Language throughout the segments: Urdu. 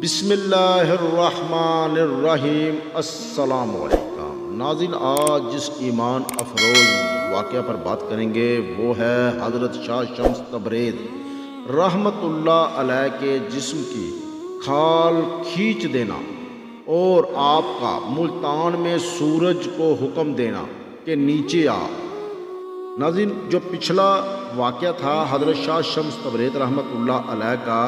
بسم اللہ الرحمن الرحیم۔ السلام علیکم ناظرین، آج جس ایمان افروز واقعہ پر بات کریں گے وہ ہے حضرت شاہ شمس تبریز رحمت اللہ علیہ کے جسم کی کھال کھینچ دینا اور آپ کا ملتان میں سورج کو حکم دینا کہ نیچے آ۔ ناظرین، جو پچھلا واقعہ تھا حضرت شاہ شمس تبریز رحمت اللہ علیہ کا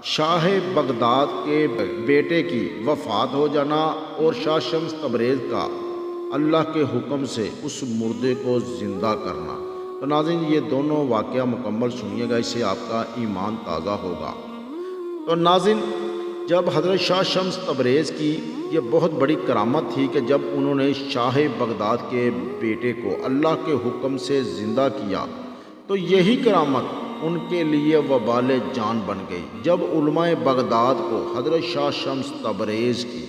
شاہ بغداد کے بیٹے کی وفات ہو جانا اور شاہ شمس تبریز کا اللہ کے حکم سے اس مردے کو زندہ کرنا، تو ناظرین یہ دونوں واقعہ مکمل سنیے گا، اس سے آپ کا ایمان تازہ ہوگا۔ تو ناظرین، جب حضرت شاہ شمس تبریز کی یہ بہت بڑی کرامت تھی کہ جب انہوں نے شاہ بغداد کے بیٹے کو اللہ کے حکم سے زندہ کیا تو یہی کرامت ان کے لیے وبال جان بن گئی۔ جب علماء بغداد کو حضرت شاہ شمس تبریز کی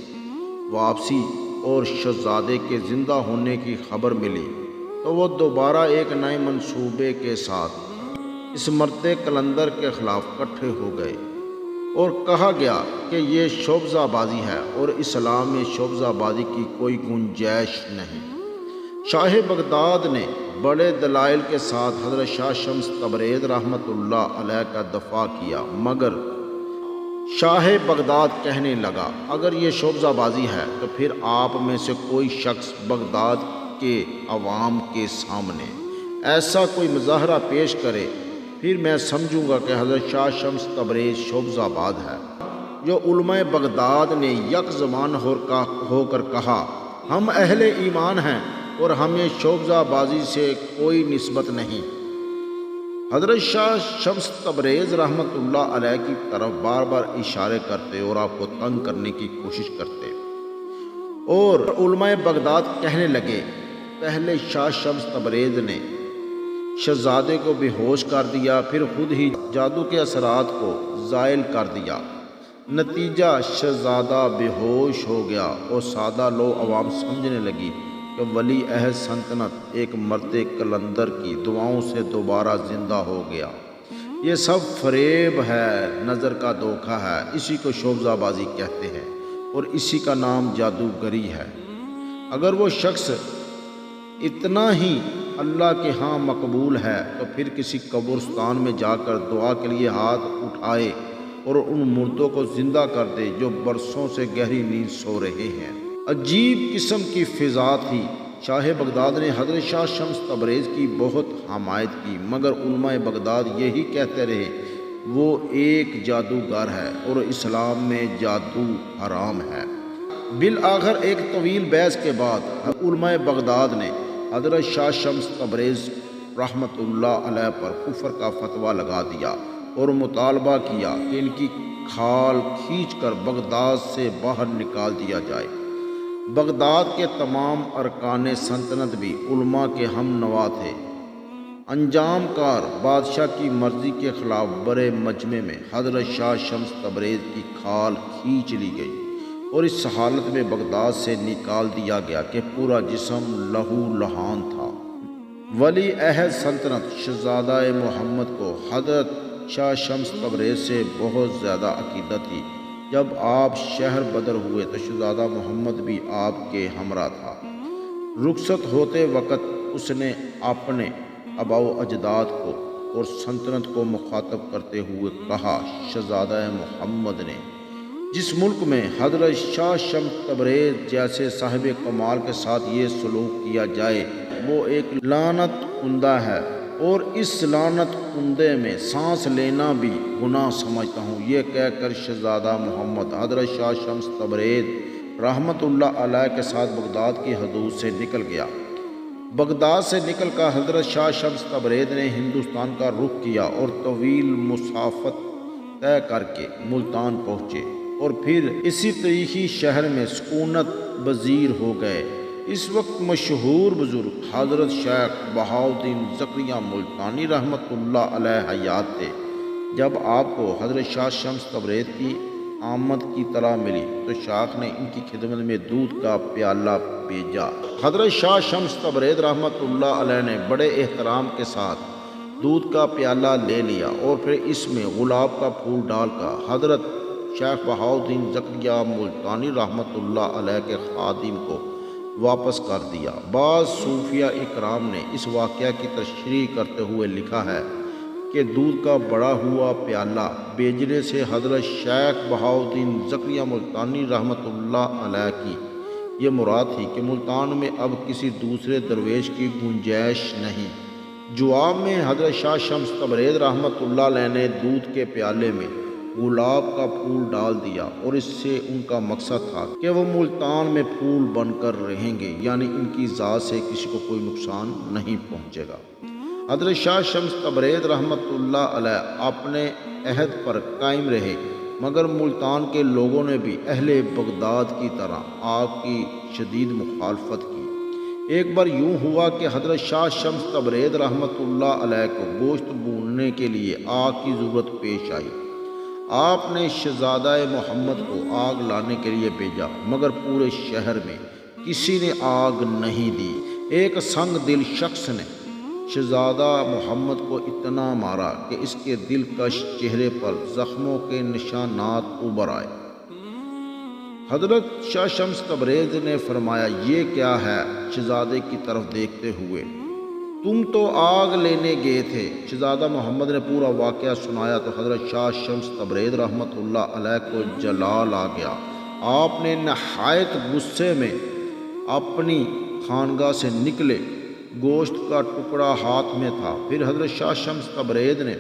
واپسی اور شہزادے کے زندہ ہونے کی خبر ملی تو وہ دوبارہ ایک نئے منصوبے کے ساتھ اس مرد قلندر کے خلاف اکٹھے ہو گئے اور کہا گیا کہ یہ شعبہ بازی ہے اور اسلام میں شعبہ بازی کی کوئی گنجائش نہیں۔ شاہ بغداد نے بڑے دلائل کے ساتھ حضرت شاہ شمس تبریز رحمت اللہ علیہ کا دفاع کیا، مگر شاہ بغداد کہنے لگا اگر یہ شعبہ بازی ہے تو پھر آپ میں سے کوئی شخص بغداد کے عوام کے سامنے ایسا کوئی مظاہرہ پیش کرے، پھر میں سمجھوں گا کہ حضرت شاہ شمس تبریز شعبہ باز ہے۔ جو علماء بغداد نے یک زبان ہو کر کہا ہم اہل ایمان ہیں اور ہمیں شعبہ بازی سے کوئی نسبت نہیں۔ حضرت شاہ شمس تبریز رحمت اللہ علیہ کی طرف بار بار اشارے کرتے اور آپ کو تنگ کرنے کی کوشش کرتے اور علماء بغداد کہنے لگے پہلے شاہ شمس تبریز نے شہزادے کو بے ہوش کر دیا، پھر خود ہی جادو کے اثرات کو زائل کر دیا، نتیجہ شہزادہ بے ہوش ہو گیا اور سادہ لو عوام سمجھنے لگی کہ ولی عہد سلطنت ایک مرد قلندر کی دعاؤں سے دوبارہ زندہ ہو گیا۔ یہ سب فریب ہے، نظر کا دھوکہ ہے، اسی کو شعبہ بازی کہتے ہیں اور اسی کا نام جادوگری ہے۔ اگر وہ شخص اتنا ہی اللہ کے ہاں مقبول ہے تو پھر کسی قبرستان میں جا کر دعا کے لیے ہاتھ اٹھائے اور ان مردوں کو زندہ کر دے جو برسوں سے گہری نیند سو رہے ہیں۔ عجیب قسم کی فضا تھی۔ شاہ بغداد نے حضرت شاہ شمس تبریز کی بہت حمایت کی، مگر علماء بغداد یہی کہتے رہے وہ ایک جادوگر ہے اور اسلام میں جادو حرام ہے۔ بالآخر ایک طویل بحث کے بعد علماء بغداد نے حضرت شاہ شمس تبریز رحمت اللہ علیہ پر کفر کا فتویٰ لگا دیا اور مطالبہ کیا کہ ان کی کھال کھینچ کر بغداد سے باہر نکال دیا جائے۔ بغداد کے تمام ارکان سلطنت بھی علماء کے ہم نوا تھے۔ انجام کار بادشاہ کی مرضی کے خلاف بڑے مجمع میں حضرت شاہ شمس تبریز کی کھال کھینچ لی گئی اور اس حالت میں بغداد سے نکال دیا گیا کہ پورا جسم لہو لہان تھا۔ ولی عہد سلطنت شہزادہ محمد کو حضرت شاہ شمس تبریز سے بہت زیادہ عقیدت تھی۔ جب آپ شہر بدر ہوئے تو شہزادہ محمد بھی آپ کے ہمراہ تھا۔ رخصت ہوتے وقت اس نے اپنے آباء و اجداد کو اور سلطنت کو مخاطب کرتے ہوئے کہا شہزادہ محمد نے جس ملک میں حضرت شاہ شمس تبریز جیسے صاحب کمال کے ساتھ یہ سلوک کیا جائے وہ ایک لعنت کندہ ہے اور اس لعنت کندے میں سانس لینا بھی گناہ سمجھتا ہوں۔ یہ کہہ کر شہزادہ محمد حضرت شاہ شمس تبریز رحمت اللہ علیہ کے ساتھ بغداد کی حدود سے نکل گیا۔ بغداد سے نکل کر حضرت شاہ شمس تبریز نے ہندوستان کا رخ کیا اور طویل مسافت طے کر کے ملتان پہنچے اور پھر اسی تاریخی شہر میں سکونت پذیر ہو گئے۔ اس وقت مشہور بزرگ حضرت شیخ بہاؤالدین زکریا ملتانی رحمت اللہ علیہ حیات تھے۔ جب آپ کو حضرت شاہ شمس تبریز کی آمد کی اطلاع ملی تو شیخ نے ان کی خدمت میں دودھ کا پیالہ بھیجا۔ حضرت شاہ شمس تبریز رحمت اللہ علیہ نے بڑے احترام کے ساتھ دودھ کا پیالہ لے لیا اور پھر اس میں گلاب کا پھول ڈال کر حضرت شیخ بہاؤالدین زکریا ملتانی رحمۃ اللہ علیہ کے خادم کو واپس کر دیا۔ بعض صوفیہ اکرام نے اس واقعہ کی تشریح کرتے ہوئے لکھا ہے کہ دودھ کا بڑا ہوا پیالہ بیچنے سے حضرت شیخ بہاؤالدین زکریا ملتانی رحمۃ اللہ علیہ کی یہ مراد تھی کہ ملتان میں اب کسی دوسرے درویش کی گنجائش نہیں۔ جواب میں حضرت شاہ شمس تبریز رحمۃ اللہ علیہ نے دودھ کے پیالے میں گلاب کا پھول ڈال دیا اور اس سے ان کا مقصد تھا کہ وہ ملتان میں پھول بن کر رہیں گے، یعنی ان کی ذات سے کسی کو کوئی نقصان نہیں پہنچے گا۔ حضرت شاہ شمس تبریز رحمۃ اللہ علیہ اپنے عہد پر قائم رہے، مگر ملتان کے لوگوں نے بھی اہل بغداد کی طرح آگ کی شدید مخالفت کی۔ ایک بار یوں ہوا کہ حضرت شاہ شمس تبریز رحمۃ اللہ علیہ کو گوشت بھوننے کے لیے آگ کی ضرورت پیش آئی۔ آپ نے شہزادہ محمد کو آگ لانے کے لیے بھیجا، مگر پورے شہر میں کسی نے آگ نہیں دی۔ ایک سنگ دل شخص نے شہزادہ محمد کو اتنا مارا کہ اس کے دلکش چہرے پر زخموں کے نشانات ابھر آئے۔ حضرت شاہ شمس تبریز نے فرمایا، یہ کیا ہے؟ شہزادے کی طرف دیکھتے ہوئے، تم تو آگ لینے گئے تھے۔ شہزادہ محمد نے پورا واقعہ سنایا تو حضرت شاہ شمس تبریز رحمۃ اللہ علیہ کو جلال آ گیا۔ آپ نے نہایت غصے میں اپنی خانگاہ سے نکلے، گوشت کا ٹکڑا ہاتھ میں تھا۔ پھر حضرت شاہ شمس تبریز نے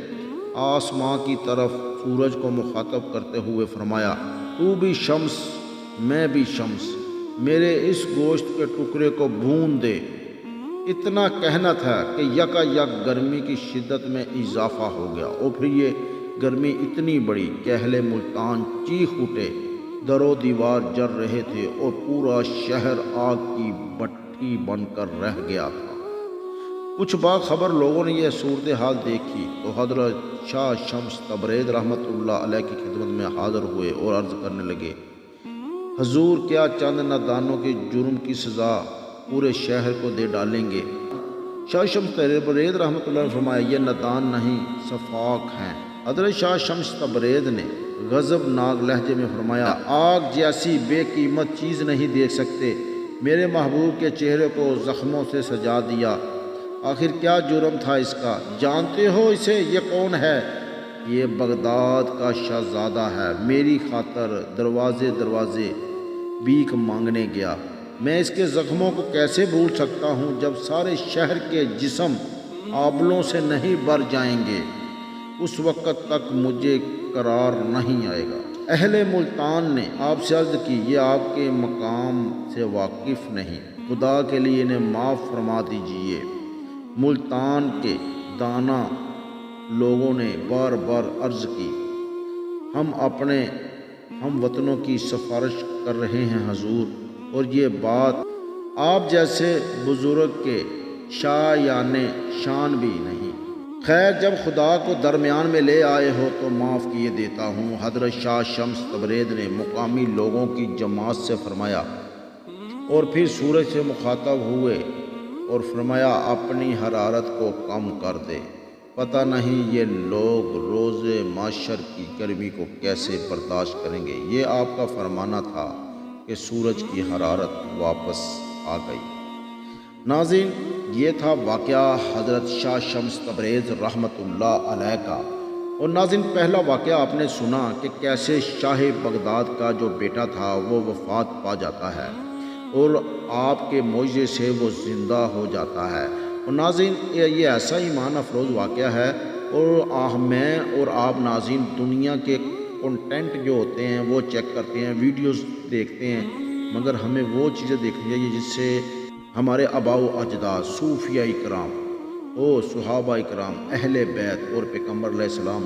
آسمان کی طرف سورج کو مخاطب کرتے ہوئے فرمایا، تو بھی شمس میں بھی شمس، میرے اس گوشت کے ٹکڑے کو بھون دے۔ اتنا کہنا تھا کہ یکا یک گرمی کی شدت میں اضافہ ہو گیا، اور پھر یہ گرمی اتنی بڑی کہ اہل ملتان چیخ اٹھے، در و دیوار جل رہے تھے اور پورا شہر آگ کی بھٹی بن کر رہ گیا تھا۔ کچھ باخبر لوگوں نے یہ صورتحال دیکھی تو حضرت شاہ شمس تبریز رحمۃ اللہ علیہ کی خدمت میں حاضر ہوئے اور عرض کرنے لگے، حضور کیا چند نادانوں کے جرم کی سزا پورے شہر کو دے ڈالیں گے؟ شاہ شمس تبریز رحمۃ اللہ نے فرمایا، یہ نادان نہیں، سفاک ہیں۔ حضرت شاہ شمس تبریز نے غضبناک لہجے میں فرمایا، آگ جیسی بے قیمت چیز نہیں دیکھ سکتے، میرے محبوب کے چہرے کو زخموں سے سجا دیا، آخر کیا جرم تھا اس کا؟ جانتے ہو اسے؟ یہ کون ہے؟ یہ بغداد کا شہزادہ ہے، میری خاطر دروازے دروازے بھیک مانگنے گیا، میں اس کے زخموں کو کیسے بھول سکتا ہوں جب سارے شہر کے جسم آبلوں سے نہیں بھر جائیں گے، اس وقت تک مجھے قرار نہیں آئے گا۔ اہل ملتان نے آپ سے عرض کی، یہ آپ کے مقام سے واقف نہیں، خدا کے لیے انہیں معاف فرما دیجیے۔ ملتان کے دانا لوگوں نے بار بار عرض کی، ہم اپنے ہم وطنوں کی سفارش کر رہے ہیں حضور، اور یہ بات آپ جیسے بزرگ کے شایان شان بھی نہیں۔ خیر، جب خدا کو درمیان میں لے آئے ہو تو معاف کیے دیتا ہوں۔ حضرت شاہ شمس تبریز نے مقامی لوگوں کی جماعت سے فرمایا اور پھر سورج سے مخاطب ہوئے اور فرمایا، اپنی حرارت کو کم کر دے، پتہ نہیں یہ لوگ روز معاشر کی گرمی کو کیسے برداشت کریں گے۔ یہ آپ کا فرمانا تھا کہ سورج کی حرارت واپس آ گئی۔ ناظرین، یہ تھا واقعہ حضرت شاہ شمس تبریز رحمۃ اللہ علیہ کا۔ اور ناظرین، پہلا واقعہ آپ نے سنا کہ کیسے شاہ بغداد کا جو بیٹا تھا وہ وفات پا جاتا ہے اور آپ کے معجزے سے وہ زندہ ہو جاتا ہے۔ اور ناظرین، یہ ایسا ایمان افروز واقعہ ہے، اور میں اور آپ ناظرین دنیا کے کنٹینٹ جو ہوتے ہیں وہ چیک کرتے ہیں، ویڈیوز دیکھتے ہیں، مگر ہمیں وہ چیزیں دیکھنی چاہیے جس سے ہمارے آباء و اجداد، صوفیہ اکرام اور صحابہ اکرام، اہل بیت اور پیغمبر علیہ السلام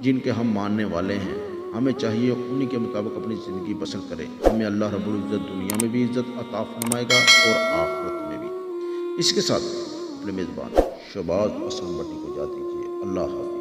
جن کے ہم ماننے والے ہیں، ہمیں چاہیے انہی کے مطابق اپنی زندگی بسر کریں۔ ہمیں اللہ رب العزت دنیا میں بھی عزت عطا فرمائے گا اور آخرت میں بھی۔ اس کے ساتھ اپنے میزبان شہباز حسن بٹی کو اجازت دیجیے۔ اللہ حافظ۔